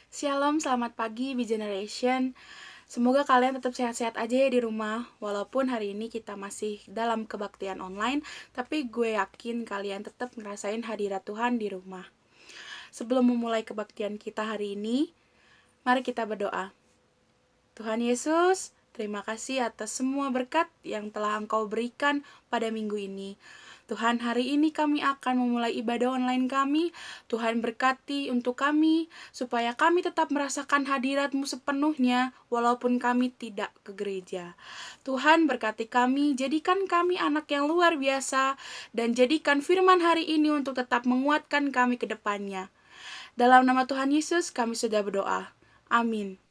Shalom, selamat pagi B Generation. Semoga kalian tetap sehat-sehat aja ya di rumah. Walaupun hari ini kita masih dalam kebaktian online, tapi gue yakin kalian tetap ngerasain hadirat Tuhan di rumah. Sebelum memulai kebaktian kita hari ini, mari kita berdoa. Tuhan Yesus, terima kasih atas semua berkat yang telah Engkau berikan pada minggu ini. Tuhan, hari ini kami akan memulai ibadah online kami. Tuhan berkati untuk kami, supaya kami tetap merasakan hadirat-Mu sepenuhnya, walaupun kami tidak ke gereja. Tuhan berkati kami, jadikan kami anak yang luar biasa, dan jadikan firman hari ini untuk tetap menguatkan kami ke depannya. Dalam nama Tuhan Yesus, kami sudah berdoa. Amin.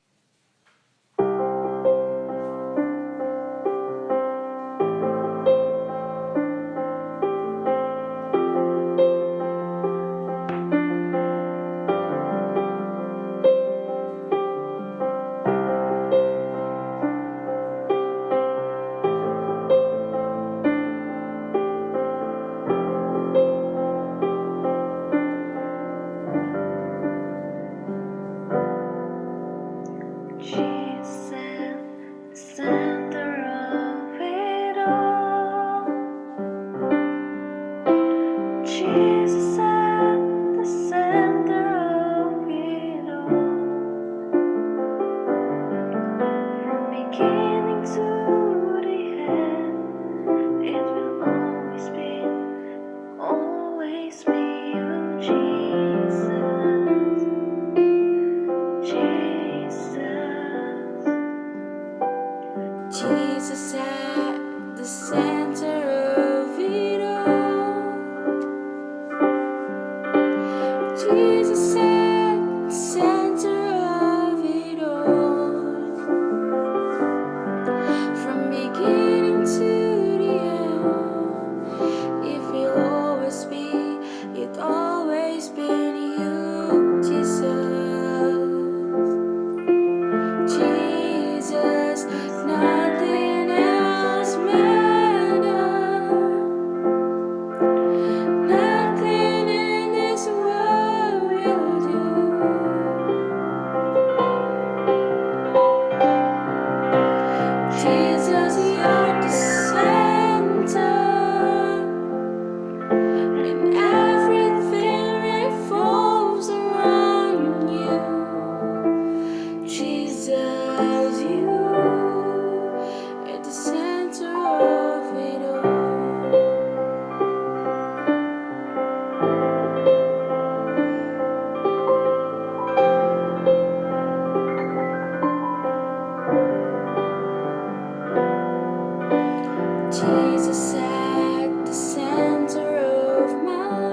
Jesus at the center of it all. Jesus at the center of it all. From beginning to the end, it will always be, it always been you, Jesus. Jesus, nothing else matters. Nothing in this world will do. Jesus, you're the center, and everything revolves around you. Jesus, you at the center of it all. Jesus at the center of my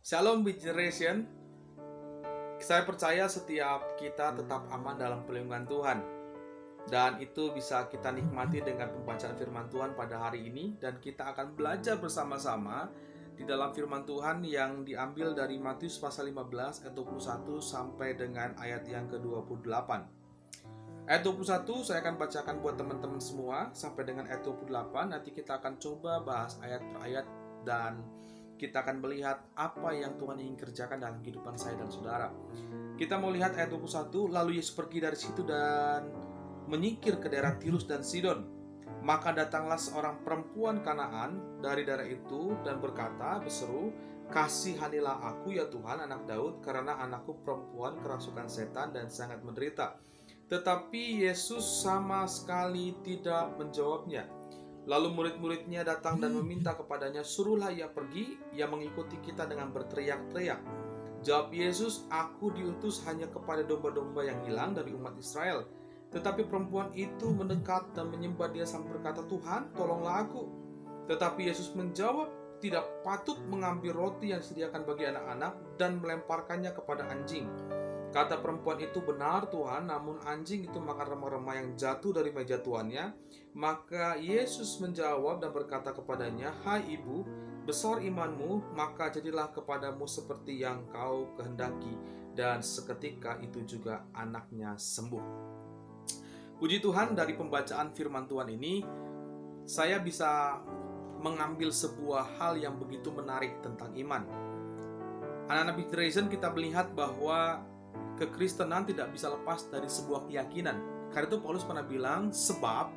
Shalom Big Generation. Saya percaya setiap kita tetap aman dalam perlindungan Tuhan. Dan itu bisa kita nikmati dengan pembacaan firman Tuhan pada hari ini. Dan kita akan belajar bersama-sama di dalam firman Tuhan yang diambil dari Matius pasal 15 ayat 21 sampai dengan ayat yang ke-28. Ayat 21 saya akan bacakan buat teman-teman semua sampai dengan ayat 28. Nanti kita akan coba bahas ayat per ayat dan kita akan melihat apa yang Tuhan ingin kerjakan dalam kehidupan saya dan saudara. Kita mau lihat ayat 21. Lalu Yesus pergi dari situ dan menyingkir ke daerah Tirus dan Sidon. Maka datanglah seorang perempuan Kanaan dari daerah itu dan berseru, "Kasihanilah aku ya Tuhan, anak Daud, karena anakku perempuan kerasukan setan dan sangat menderita." Tetapi Yesus sama sekali tidak menjawabnya. Lalu murid-muridnya datang dan meminta kepadanya, "Suruhlah ia pergi, ia mengikuti kita dengan berteriak-teriak." Jawab Yesus, "Aku diutus hanya kepada domba-domba yang hilang dari umat Israel." Tetapi perempuan itu mendekat dan menyembah dia sambil berkata, "Tuhan, tolonglah aku." Tetapi Yesus menjawab, "Tidak patut mengambil roti yang disediakan bagi anak-anak dan melemparkannya kepada anjing." Kata perempuan itu, "Benar Tuhan, namun anjing itu makan remah-remah yang jatuh dari meja tuannya." Maka Yesus menjawab dan berkata kepadanya, "Hai ibu, besar imanmu, maka jadilah kepadamu seperti yang kau kehendaki." Dan seketika itu juga anaknya sembuh. Puji Tuhan, dari pembacaan firman Tuhan ini, saya bisa mengambil sebuah hal yang begitu menarik tentang iman. Anak-anak Big Generation, kita melihat bahwa kekristenan tidak bisa lepas dari sebuah keyakinan. Karena itu Paulus pernah bilang, "Sebab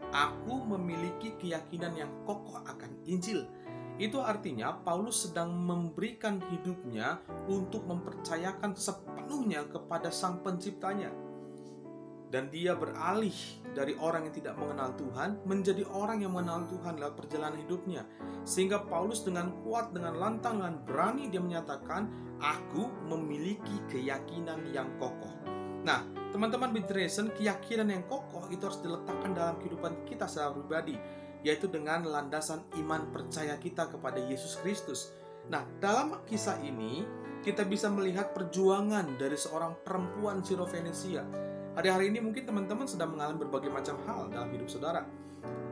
aku memiliki keyakinan yang kokoh akan Injil." Itu artinya Paulus sedang memberikan hidupnya untuk mempercayakan sepenuhnya kepada Sang Penciptanya. Dan dia beralih dari orang yang tidak mengenal Tuhan menjadi orang yang mengenal Tuhan lewat perjalanan hidupnya. Sehingga Paulus dengan kuat, dengan lantang, dengan berani dia menyatakan, "Aku memiliki keyakinan yang kokoh." Nah, teman-teman Big Generation, keyakinan yang kokoh itu harus diletakkan dalam kehidupan kita secara pribadi, yaitu dengan landasan iman percaya kita kepada Yesus Kristus. Nah, dalam kisah ini kita bisa melihat perjuangan dari seorang perempuan Sirofenisia. Hari-hari ini mungkin teman-teman sedang mengalami berbagai macam hal dalam hidup saudara.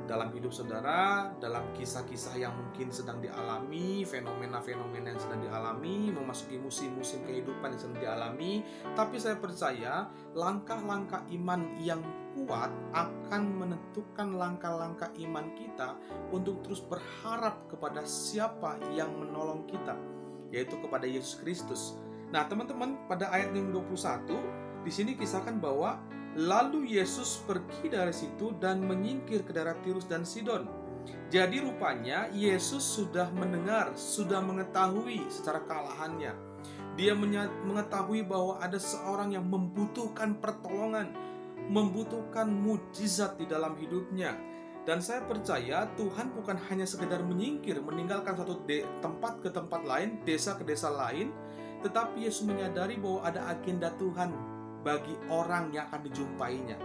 Dalam hidup saudara, dalam kisah-kisah yang mungkin sedang dialami, fenomena-fenomena yang sedang dialami, memasuki musim-musim kehidupan yang sedang dialami. Tapi saya percaya langkah-langkah iman yang kuat akan menentukan langkah-langkah iman kita untuk terus berharap kepada siapa yang menolong kita, yaitu kepada Yesus Kristus. Nah, teman-teman, pada ayat yang 21 di sini kisahkan bahwa lalu Yesus pergi dari situ dan menyingkir ke daerah Tirus dan Sidon. Jadi rupanya Yesus sudah mendengar, sudah mengetahui secara kalahannya. Dia mengetahui bahwa ada seorang yang membutuhkan pertolongan, membutuhkan mujizat di dalam hidupnya. Dan saya percaya Tuhan bukan hanya sekedar menyingkir, meninggalkan satu tempat ke tempat lain, desa ke desa lain, tetapi Yesus menyadari bahwa ada agenda Tuhan bagi orang yang akan dijumpainya.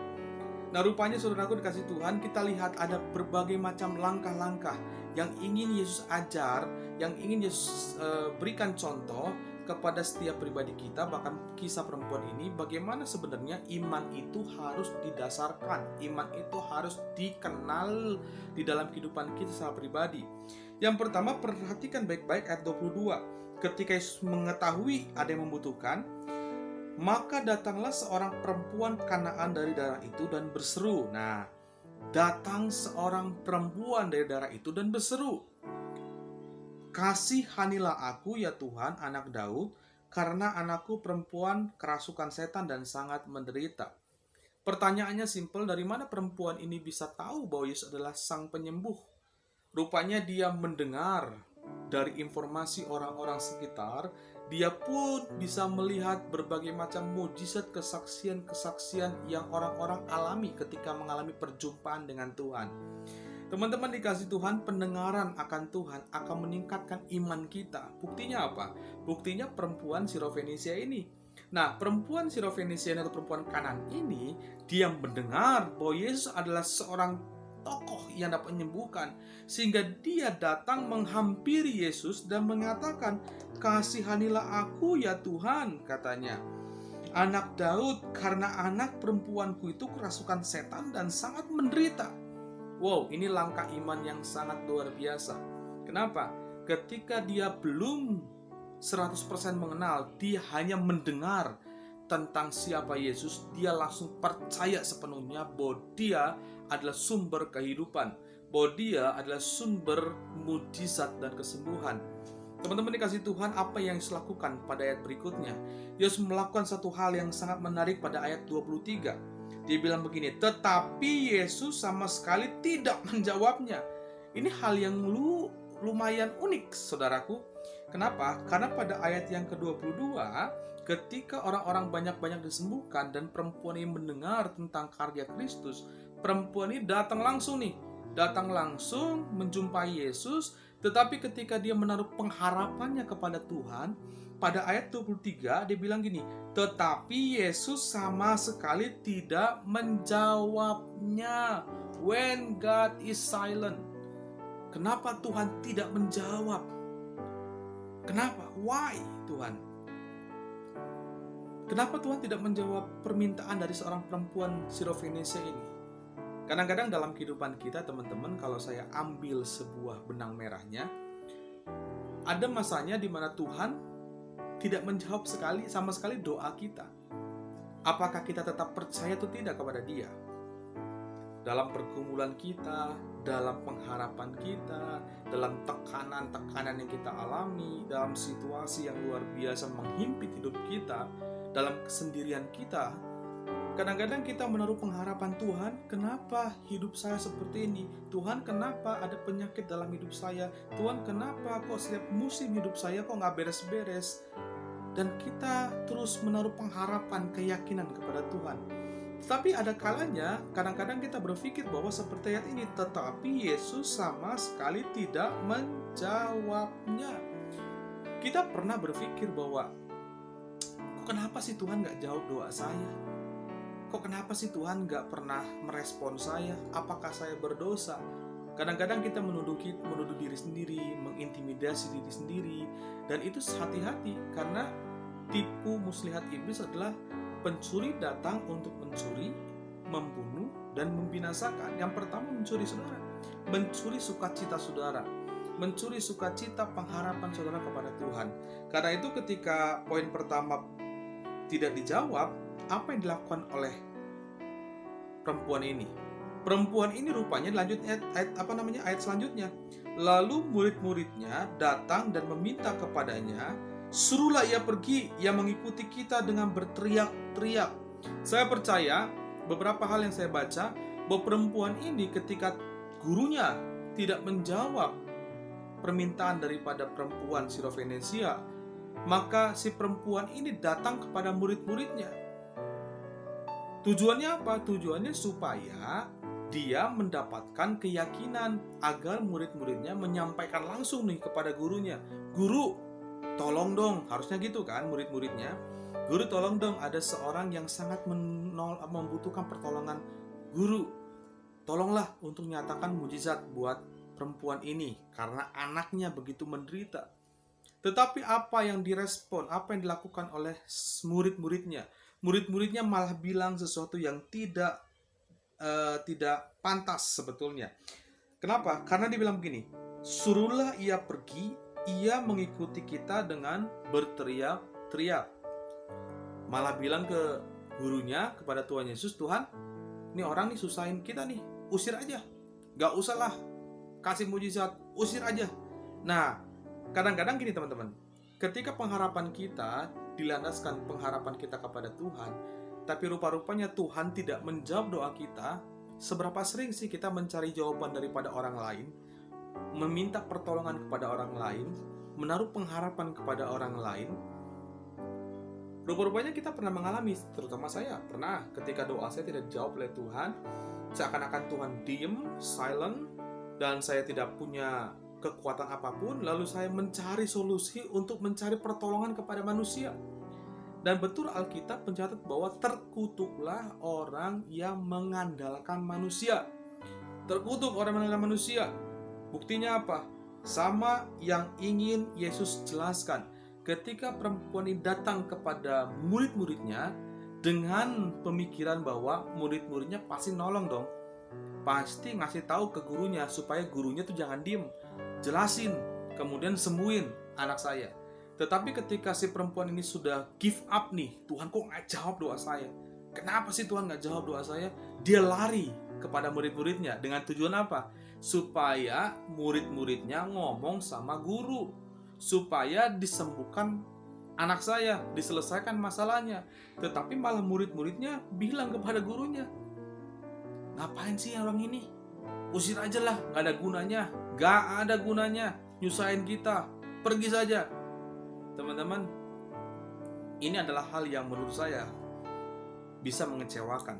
Nah, rupanya saudaraku dikasih Tuhan, kita lihat ada berbagai macam langkah-langkah yang ingin Yesus ajar, yang ingin Yesus berikan contoh kepada setiap pribadi kita. Bahkan kisah perempuan ini, bagaimana sebenarnya iman itu harus didasarkan, iman itu harus dikenal di dalam kehidupan kita secara pribadi. Yang pertama, perhatikan baik-baik ayat 22. Ketika Yesus mengetahui ada yang membutuhkan, maka datanglah seorang perempuan Kanaan dari daerah itu dan berseru. Nah, datang seorang perempuan dari daerah itu dan berseru, "Kasihanilah aku ya Tuhan, anak Daud, karena anakku perempuan kerasukan setan dan sangat menderita." Pertanyaannya simpel, dari mana perempuan ini bisa tahu bahwa Yesus adalah Sang Penyembuh? Rupanya dia mendengar dari informasi orang-orang sekitar. Dia pun bisa melihat berbagai macam mujizat, kesaksian-kesaksian yang orang-orang alami ketika mengalami perjumpaan dengan Tuhan. Teman-teman dikasih Tuhan, pendengaran akan Tuhan akan meningkatkan iman kita. Buktinya apa? Buktinya perempuan Sirofenisia ini. Nah, perempuan Sirofenisia atau perempuan Kanaan ini, dia mendengar bahwa Yesus adalah seorang tokoh yang dapat menyembuhkan, sehingga dia datang menghampiri Yesus dan mengatakan, kasihanilah aku ya Tuhan, katanya. Anak Daud, karena anak perempuanku itu kerasukan setan dan sangat menderita. Wow, ini langkah iman yang sangat luar biasa. Kenapa? Ketika dia belum 100% mengenal, dia hanya mendengar tentang siapa Yesus, dia langsung percaya sepenuhnya bahwa dia adalah sumber kehidupan, bahwa dia adalah sumber mujizat dan kesembuhan. Teman-teman dikasih Tuhan, apa yang Yesus lakukan pada ayat berikutnya? Yesus melakukan satu hal yang sangat menarik pada ayat 23. Dia bilang begini, tetapi Yesus sama sekali tidak menjawabnya. Ini hal yang lumayan unik, saudaraku. Kenapa? Karena pada ayat yang ke-22, ketika orang-orang banyak-banyak disembuhkan dan perempuan ini mendengar tentang karya Kristus, perempuan ini datang langsung menjumpai Yesus. Tetapi ketika dia menaruh pengharapannya kepada Tuhan, pada ayat 23 dia bilang gini, tetapi Yesus sama sekali tidak menjawabnya. When God is silent. Kenapa Tuhan tidak menjawab? Kenapa? Why Tuhan? Kenapa Tuhan tidak menjawab permintaan dari seorang perempuan Sirofenesia ini? Kadang-kadang dalam kehidupan kita, teman-teman, kalau saya ambil sebuah benang merahnya, ada masanya di mana Tuhan tidak menjawab sama sekali doa kita. Apakah kita tetap percaya atau tidak kepada Dia? Dalam pergumulan kita, dalam pengharapan kita, dalam tekanan-tekanan yang kita alami, dalam situasi yang luar biasa menghimpit hidup kita, dalam kesendirian kita, kadang-kadang kita menaruh pengharapan, Tuhan, kenapa hidup saya seperti ini? Tuhan, kenapa ada penyakit dalam hidup saya? Tuhan, kenapa kok setiap musim hidup saya kok nggak beres-beres? Dan kita terus menaruh pengharapan, keyakinan kepada Tuhan. Tetapi ada kalanya, kadang-kadang kita berpikir bahwa seperti ayat ini, tetapi Yesus sama sekali tidak menjawabnya. Kita pernah berpikir bahwa, kok kenapa sih Tuhan nggak jawab doa saya? Kok kenapa sih Tuhan gak pernah merespon saya? Apakah saya berdosa? Kadang-kadang kita menuduh diri sendiri, mengintimidasi diri sendiri. Dan itu hati-hati, karena tipu muslihat iblis adalah pencuri datang untuk mencuri, membunuh, dan membinasakan. Yang pertama mencuri saudara, mencuri sukacita saudara, mencuri sukacita pengharapan saudara kepada Tuhan. Karena itu ketika poin pertama tidak dijawab, apa yang dilakukan oleh perempuan ini? Perempuan ini rupanya lanjut ayat selanjutnya. Lalu murid-muridnya datang dan meminta kepadanya, suruhlah ia pergi, ia mengikuti kita dengan berteriak-teriak. Saya percaya beberapa hal yang saya baca, bahwa perempuan ini ketika gurunya tidak menjawab permintaan daripada perempuan Sirofenesia, maka si perempuan ini datang kepada murid-muridnya. Tujuannya apa? Tujuannya supaya dia mendapatkan keyakinan agar murid-muridnya menyampaikan langsung nih kepada gurunya. Guru, tolong dong. Harusnya gitu kan murid-muridnya. Guru, tolong dong, ada seorang yang sangat membutuhkan pertolongan. Guru, tolonglah untuk nyatakan mujizat buat perempuan ini karena anaknya begitu menderita. Tetapi apa yang direspon, apa yang dilakukan oleh murid-muridnya? Murid-muridnya malah bilang sesuatu yang tidak pantas sebetulnya. Kenapa? Karena dia bilang begini, suruhlah ia pergi, ia mengikuti kita dengan berteriak-teriak. Malah bilang ke gurunya, kepada Tuhan Yesus, Tuhan, ini orang nih susahin kita nih, usir aja. Gak usah lah kasih mujizat, usir aja. Nah, kadang-kadang gini teman-teman, ketika pengharapan kita dilandaskan pengharapan kita kepada Tuhan, tapi rupa-rupanya Tuhan tidak menjawab doa kita, seberapa sering sih kita mencari jawaban daripada orang lain, meminta pertolongan kepada orang lain, menaruh pengharapan kepada orang lain. Rupa-rupanya kita pernah mengalami, terutama saya pernah, ketika doa saya tidak dijawab oleh Tuhan, seakan-akan Tuhan diem, silent, dan saya tidak punya kekuatan apapun, lalu saya mencari solusi untuk mencari pertolongan kepada manusia. Dan betul Alkitab mencatat bahwa terkutuklah orang yang mengandalkan manusia. Terkutuk orang yang mengandalkan manusia. Buktinya apa? Sama yang ingin Yesus jelaskan. ketika perempuan ini datang kepada murid-muridnya dengan pemikiran bahwa murid-muridnya pasti nolong dong, pasti ngasih tahu ke gurunya supaya gurunya tuh jangan diem, jelasin, kemudian sembuhin anak saya. Tetapi ketika si perempuan ini sudah give up nih, Tuhan kok nggak jawab doa saya? Kenapa sih Tuhan nggak jawab doa saya? Dia lari kepada murid-muridnya dengan tujuan apa? Supaya murid-muridnya ngomong sama guru, supaya disembuhkan anak saya, diselesaikan masalahnya. Tetapi malah murid-muridnya bilang kepada gurunya, ngapain sih orang ini? Usir aja lah, gak ada gunanya. Gak ada gunanya nyusahin kita, pergi saja. Teman-teman, ini adalah hal yang menurut saya bisa mengecewakan.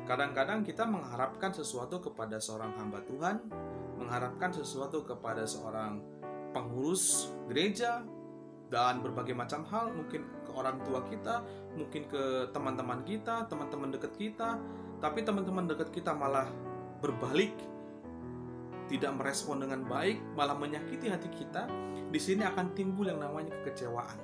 Kadang-kadang kita mengharapkan sesuatu kepada seorang hamba Tuhan, mengharapkan sesuatu kepada seorang pengurus gereja, dan berbagai macam hal, mungkin ke orang tua kita, mungkin ke teman-teman kita, teman-teman dekat kita, tapi teman-teman dekat kita malah berbalik, tidak merespon dengan baik, malah menyakiti hati kita. Di sini akan timbul yang namanya kekecewaan.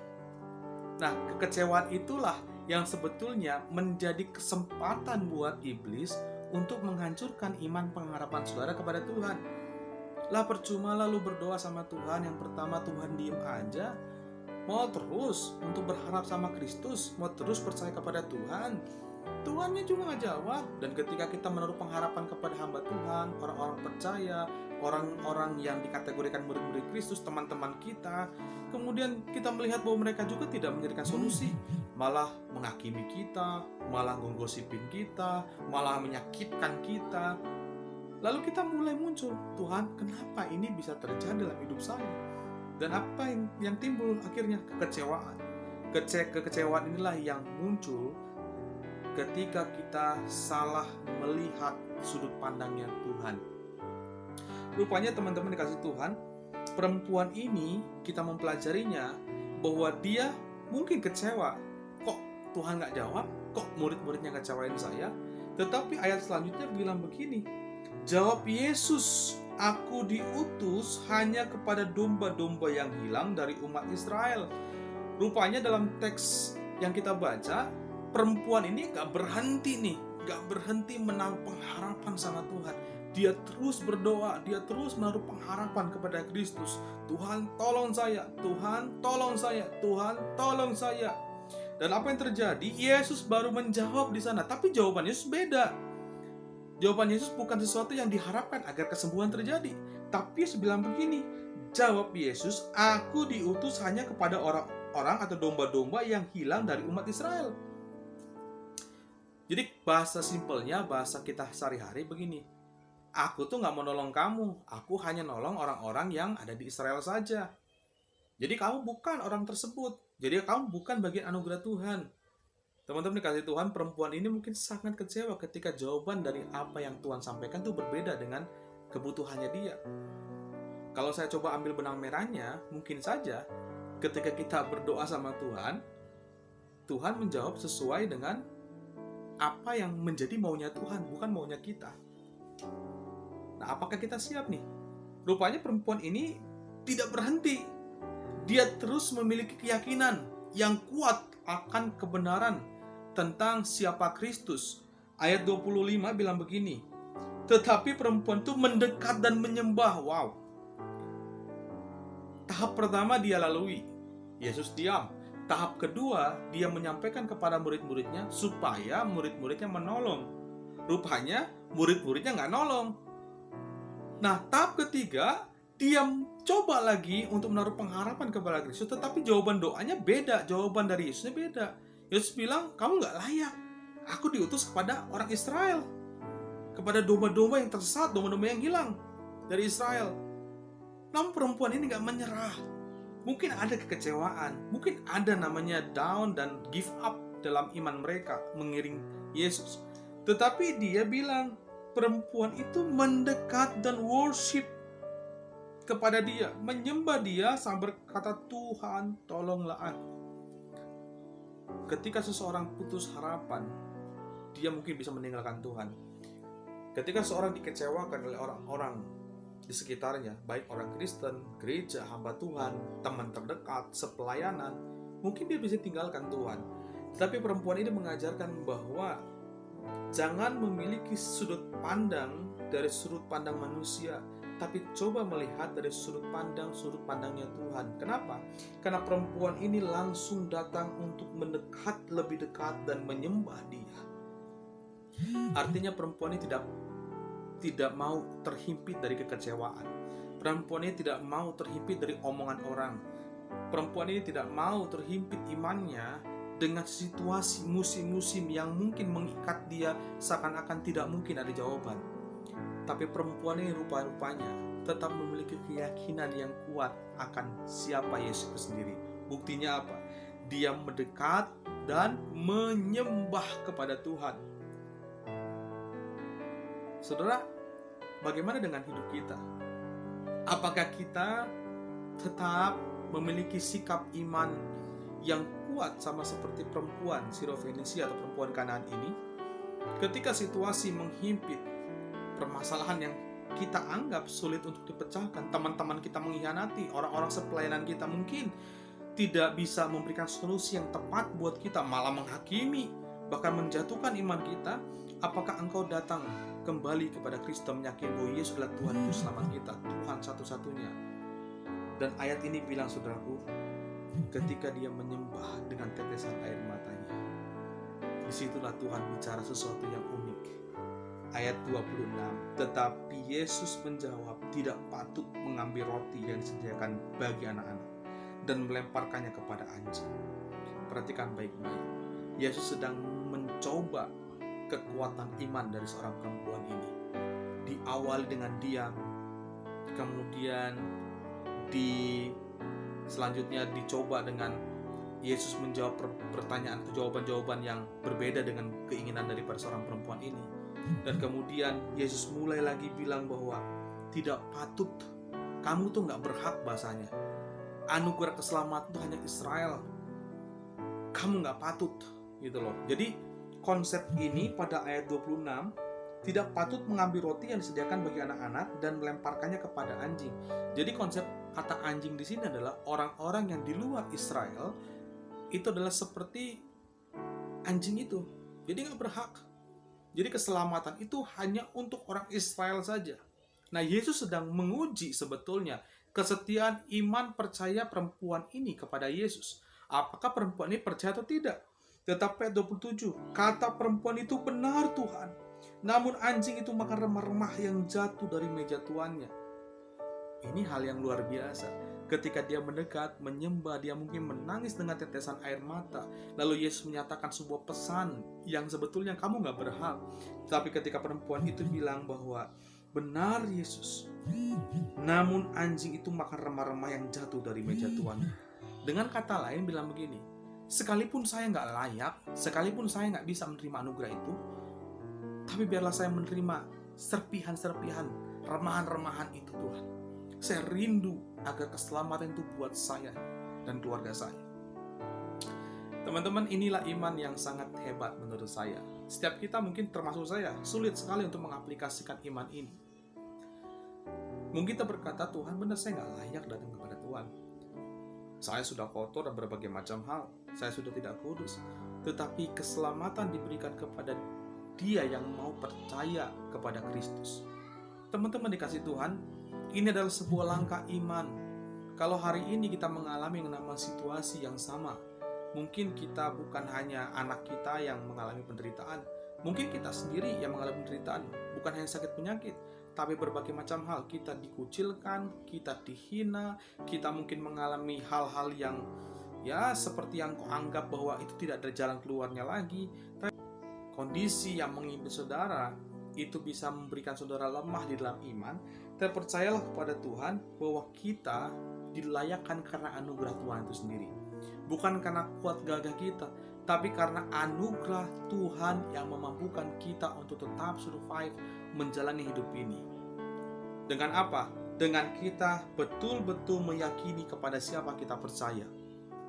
Nah, kekecewaan itulah yang sebetulnya menjadi kesempatan buat iblis untuk menghancurkan iman pengharapan saudara kepada Tuhan. Lah percuma lalu berdoa sama Tuhan, yang pertama Tuhan diem aja, mau terus untuk berharap sama Kristus, mau terus percaya kepada Tuhan, Tuhannya juga nggak jawab. Dan ketika kita menaruh pengharapan kepada hamba Tuhan, orang-orang percaya, orang-orang yang dikategorikan murid-murid Kristus, teman-teman kita, kemudian kita melihat bahwa mereka juga tidak memberikan solusi, malah menghakimi kita, malah menggosipin kita, malah menyakitkan kita. Lalu kita mulai muncul, Tuhan, kenapa ini bisa terjadi dalam hidup saya? Dan apa yang timbul akhirnya? Kekecewaan. Kekecewaan inilah yang muncul ketika kita salah melihat sudut pandangnya Tuhan. Rupanya teman-teman dikasih Tuhan, perempuan ini kita mempelajarinya bahwa dia mungkin kecewa. Kok Tuhan nggak jawab? Kok murid-muridnya kecewain saya? Tetapi ayat selanjutnya bilang begini, jawab Yesus, aku diutus hanya kepada domba-domba yang hilang dari umat Israel. Rupanya dalam teks yang kita baca, perempuan ini gak berhenti menaruh pengharapan sama Tuhan. Dia terus berdoa, dia terus menaruh pengharapan kepada Kristus. Tuhan tolong saya, Tuhan tolong saya, Tuhan tolong saya. Dan apa yang terjadi? Yesus baru menjawab di sana, tapi jawaban Yesus beda. Jawaban Yesus bukan sesuatu yang diharapkan agar kesembuhan terjadi. Tapi Yesus bilang begini, jawab Yesus, aku diutus hanya kepada orang-orang atau domba-domba yang hilang dari umat Israel. Jadi bahasa simpelnya, bahasa kita sehari-hari begini, aku tuh gak mau nolong kamu, aku hanya nolong orang-orang yang ada di Israel saja. Jadi kamu bukan orang tersebut, jadi kamu bukan bagian anugerah Tuhan. Teman-teman dikasih Tuhan, perempuan ini mungkin sangat kecewa ketika jawaban dari apa yang Tuhan sampaikan itu berbeda dengan kebutuhannya dia. Kalau saya coba ambil benang merahnya, mungkin saja ketika kita berdoa sama Tuhan, Tuhan menjawab sesuai dengan apa yang menjadi maunya Tuhan, bukan maunya kita. Nah, apakah kita siap nih? Rupanya perempuan ini tidak berhenti. Dia terus memiliki keyakinan yang kuat akan kebenaran tentang siapa Kristus. Ayat 25 bilang begini, tetapi perempuan itu mendekat dan menyembah. Wow. Tahap pertama dia lalui, Yesus diam. Tahap kedua, dia menyampaikan kepada murid-muridnya supaya murid-muridnya menolong. Rupanya murid-muridnya nggak nolong. Nah, tahap ketiga, dia coba lagi untuk menaruh pengharapan kepada Kristus, tetapi jawaban doanya beda, jawaban dari Yesusnya beda. Yesus bilang, kamu nggak layak. Aku diutus kepada orang Israel, kepada domba-domba yang tersesat, domba-domba yang hilang dari Israel. Namun perempuan ini nggak menyerah. Mungkin ada kekecewaan, mungkin ada namanya down dan give up dalam iman mereka mengiring Yesus. Tetapi dia bilang, perempuan itu mendekat dan worship kepada dia, menyembah dia sambil berkata, Tuhan tolonglah aku. Ketika seseorang putus harapan, dia mungkin bisa meninggalkan Tuhan. Ketika seorang dikecewakan oleh orang-orang, di sekitarnya, baik orang Kristen, gereja, hamba Tuhan, teman terdekat, sepelayanan, mungkin dia bisa tinggalkan Tuhan. Tetapi perempuan ini mengajarkan bahwa jangan memiliki sudut pandang dari sudut pandang manusia, tapi coba melihat dari sudut pandangnya Tuhan. Kenapa? Karena perempuan ini langsung datang untuk mendekat, lebih dekat dan menyembah Dia. Artinya perempuan ini tidak mau terhimpit dari kekecewaan. Perempuan ini tidak mau terhimpit dari omongan orang. Perempuan ini tidak mau terhimpit imannya dengan situasi musim-musim yang mungkin mengikat dia seakan-akan tidak mungkin ada jawaban. Tapi perempuan ini rupa-rupanya tetap memiliki keyakinan yang kuat akan siapa Yesus itu sendiri. Buktinya apa? Dia mendekat dan menyembah kepada Tuhan. Saudara, bagaimana dengan hidup kita? Apakah kita tetap memiliki sikap iman yang kuat sama seperti perempuan Sirofenisia atau perempuan Kanaan ini? Ketika situasi menghimpit, permasalahan yang kita anggap sulit untuk dipecahkan, teman-teman kita mengkhianati, orang-orang sepelayanan kita mungkin tidak bisa memberikan solusi yang tepat buat kita, malah menghakimi, bahkan menjatuhkan iman kita. Apakah engkau datang kembali kepada Kristus, meyakini bahwa Yesus adalah Tuhan Juru Selamat kita, Tuhan satu-satunya? Dan ayat ini bilang, saudaraku, ketika dia menyembah dengan tetesan air matanya, disitulah Tuhan bicara sesuatu yang unik. Ayat 26, tetapi Yesus menjawab, tidak patut mengambil roti yang disediakan bagi anak-anak dan melemparkannya kepada anjing. Perhatikan baik-baik, Yesus sedang mencoba kekuatan iman dari seorang perempuan ini. Diawali dengan diam, kemudian selanjutnya dicoba dengan Yesus menjawab pertanyaan atau jawaban-jawaban yang berbeda dengan keinginan daripada seorang perempuan ini. Dan kemudian Yesus mulai lagi bilang bahwa tidak patut, kamu tuh gak berhak bahasanya. Anugerah keselamatan itu hanya Israel, kamu gak patut, gitu loh. Jadi konsep ini pada ayat 26, tidak patut mengambil roti yang disediakan bagi anak-anak dan melemparkannya kepada anjing. Jadi konsep kata anjing di sini adalah orang-orang yang di luar Israel itu adalah seperti anjing itu. Jadi gak berhak. Jadi keselamatan itu hanya untuk orang Israel saja. Nah, Yesus sedang menguji sebetulnya kesetiaan iman percaya perempuan ini kepada Yesus. Apakah perempuan ini percaya atau tidak? Tetapi ayat 27, kata perempuan itu, benar Tuhan, namun anjing itu makan remah-remah yang jatuh dari meja tuannya. Ini hal yang luar biasa. Ketika dia mendekat, menyembah, dia mungkin menangis dengan tetesan air mata. Lalu Yesus menyatakan sebuah pesan yang sebetulnya kamu gak berhak. Tapi ketika perempuan itu bilang bahwa benar Yesus, namun anjing itu makan remah-remah yang jatuh dari meja tuannya. Dengan kata lain bilang begini, sekalipun saya gak layak, sekalipun saya gak bisa menerima anugerah itu, tapi biarlah saya menerima serpihan-serpihan, remahan-remahan itu Tuhan. Saya rindu agar keselamatan itu buat saya dan keluarga saya. Teman-teman, inilah iman yang sangat hebat menurut saya. Setiap kita mungkin termasuk saya, sulit sekali untuk mengaplikasikan iman ini. Mungkin kita berkata, Tuhan benar saya gak layak datang kepada Tuhan. Saya sudah kotor dan berbagai macam hal. Saya sudah tidak kudus. Tetapi keselamatan diberikan kepada dia yang mau percaya kepada Kristus. Teman-teman dikasih Tuhan, ini adalah sebuah langkah iman. Kalau hari ini kita mengalami yang namanya situasi yang sama, mungkin kita bukan hanya anak kita yang mengalami penderitaan, mungkin kita sendiri yang mengalami penderitaan, bukan hanya sakit penyakit, tapi berbagai macam hal. Kita dikucilkan, kita dihina, kita mungkin mengalami hal-hal yang seperti yang kau anggap bahwa itu tidak ada jalan keluarnya lagi. Tapi kondisi yang mengimpit saudara itu bisa memberikan saudara lemah di dalam iman. Tapi percayalah kepada Tuhan bahwa kita dilayakkan karena anugerah Tuhan itu sendiri. Bukan karena kuat gagah kita, tapi karena anugerah Tuhan yang memampukan kita untuk tetap survive menjalani hidup ini. Dengan apa? Dengan kita betul-betul meyakini kepada siapa kita percaya.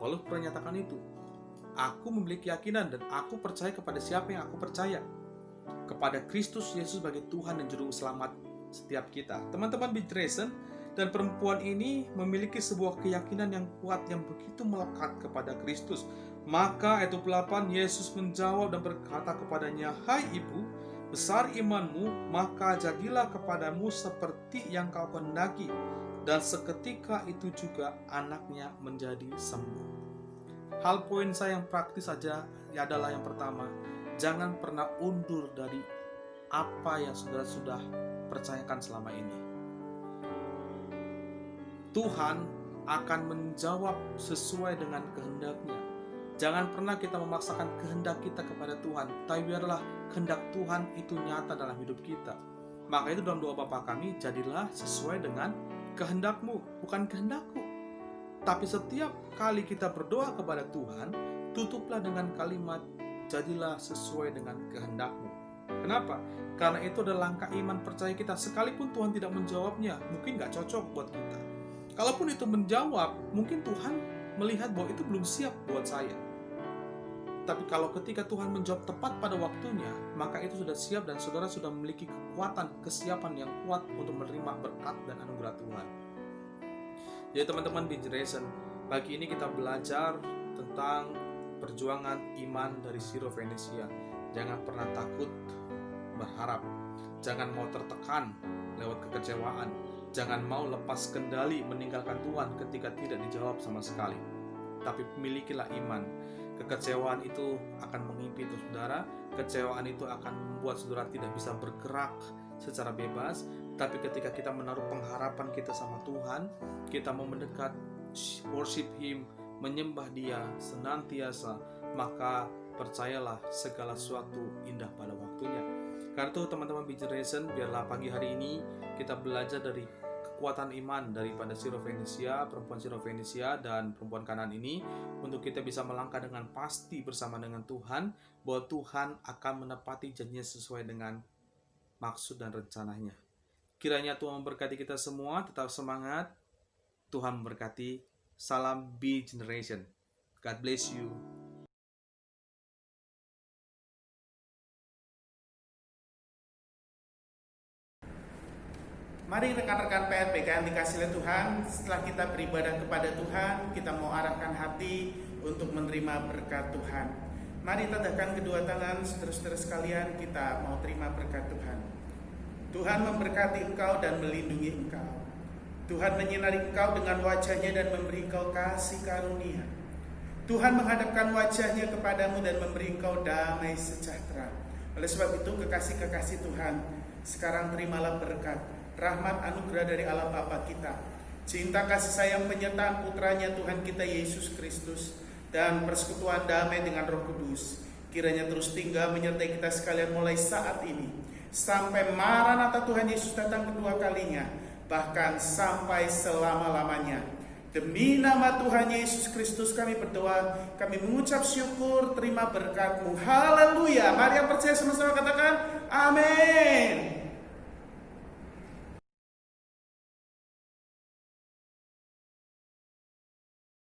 Paulus menyatakan itu. Aku memiliki keyakinan dan aku percaya kepada siapa yang aku percaya. Kepada Kristus Yesus sebagai Tuhan dan Juru Selamat setiap kita. Teman-teman Be Generation, dan perempuan ini memiliki sebuah keyakinan yang kuat yang begitu melekat kepada Kristus. Maka ayat 28, Yesus menjawab dan berkata kepadanya, "Hai ibu, besar imanmu, maka jadilah kepadamu seperti yang kau kehendaki." Dan seketika itu juga anaknya menjadi sembuh. Hal poin saya yang praktis saja adalah yang pertama, jangan pernah undur dari apa yang saudara sudah percayakan selama ini. Tuhan akan menjawab sesuai dengan kehendaknya. Jangan pernah kita memaksakan kehendak kita kepada Tuhan, tapi biarlah kehendak Tuhan itu nyata dalam hidup kita. Maka itu dalam doa Bapa kami, jadilah sesuai dengan kehendakmu, bukan kehendakku. Tapi setiap kali kita berdoa kepada Tuhan, tutuplah dengan kalimat, jadilah sesuai dengan kehendakmu. Kenapa? Karena itu adalah langkah iman percaya kita. Sekalipun Tuhan tidak menjawabnya, mungkin gak cocok buat kita. Kalaupun itu menjawab, mungkin Tuhan melihat bahwa itu belum siap buat saya. Tapi kalau ketika Tuhan menjawab tepat pada waktunya, maka itu sudah siap dan saudara sudah memiliki kekuatan, kesiapan yang kuat untuk menerima berkat dan anugerah Tuhan. Jadi teman-teman Be Generation, pagi ini kita belajar tentang perjuangan iman dari Syro-Fenisia. Jangan pernah takut berharap, jangan mau tertekan lewat kekecewaan, jangan mau lepas kendali meninggalkan Tuhan ketika tidak dijawab sama sekali. Tapi milikilah iman. Kekecewaan itu akan menghimpit saudara, kecewaan itu akan membuat saudara tidak bisa bergerak secara bebas. Tapi ketika kita menaruh pengharapan kita sama Tuhan, kita mau mendekat, worship Him, menyembah Dia senantiasa, maka percayalah segala sesuatu indah pada waktunya. Karena itu teman-teman Be Generation, biarlah pagi hari ini kita belajar dari kekuatan iman daripada Syro-Fenisia, perempuan Syro-Fenisia dan perempuan Kanaan ini, untuk kita bisa melangkah dengan pasti bersama dengan Tuhan, bahwa Tuhan akan menepati janjinya sesuai dengan maksud dan rencananya. Kiranya Tuhan memberkati kita semua, tetap semangat. Tuhan memberkati. Salam Be Generation. God bless you. Mari rekan-rekan PRPK yang dikasihi oleh Tuhan, setelah kita beribadah kepada Tuhan, kita mau arahkan hati untuk menerima berkat Tuhan. Mari tadahkan kedua tangan, saudara-saudara sekalian, kita mau terima berkat Tuhan. Tuhan memberkati engkau dan melindungi engkau. Tuhan menyinari engkau dengan wajahnya dan memberi engkau kasih karunia. Tuhan menghadapkan wajahnya kepadamu dan memberi engkau damai sejahtera. Oleh sebab itu, kekasih-kekasih Tuhan, sekarang terimalah berkat, rahmat anugerah dari Allah Bapa kita, cinta kasih sayang penyertaan putranya Tuhan kita Yesus Kristus, dan persekutuan damai dengan Roh Kudus, kiranya terus tinggal menyertai kita sekalian mulai saat ini sampai Maranatha Tuhan Yesus datang kedua kalinya, bahkan sampai selama-lamanya. Demi nama Tuhan Yesus Kristus kami berdoa, kami mengucap syukur, terima berkat-Mu. Haleluya. Mari yang percaya sama-sama katakan amin.